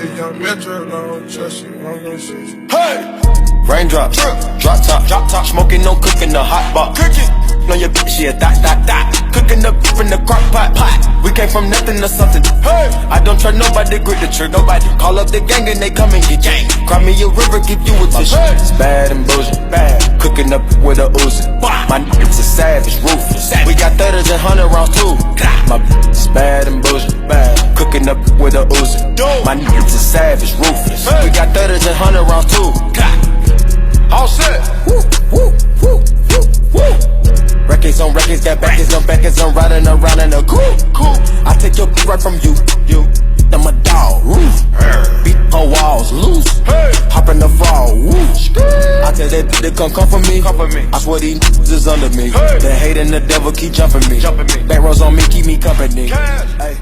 the young metro, don't trust you, I'm gonna shoot you. Hey! Raindrop, drop top, smoking, no cooking, the hot box. Cooking on your bitch, yeah, that. Cooking up in the crock pot. We came from nothing to something. Hey! I don't trust nobody, grip the trick, nobody. Call up the gang and they come and get gang. Cry me a river, give you a tissue. Hey! It's bad and bullshit, bad. Cooking up with a Uzi. My niggas are savage, ruthless. We got 30s and 100 rounds too. My bitch is bad and bullshit, bad. Cooking up with a Uzi. My niggas are savage, ruthless. We got 30s and 100 rounds too. All set. Woo, woo, woo, woo, woo. Records on records, got backers on backers. I'm riding around in a cool. I take your right from you. I'm a dog. Beat her walls loose. Hop in the fall. I tell that bitch to come for me. I swear these niggas is under me. The hate and the devil keep jumping me. Back rows on me, keep me company. Hey.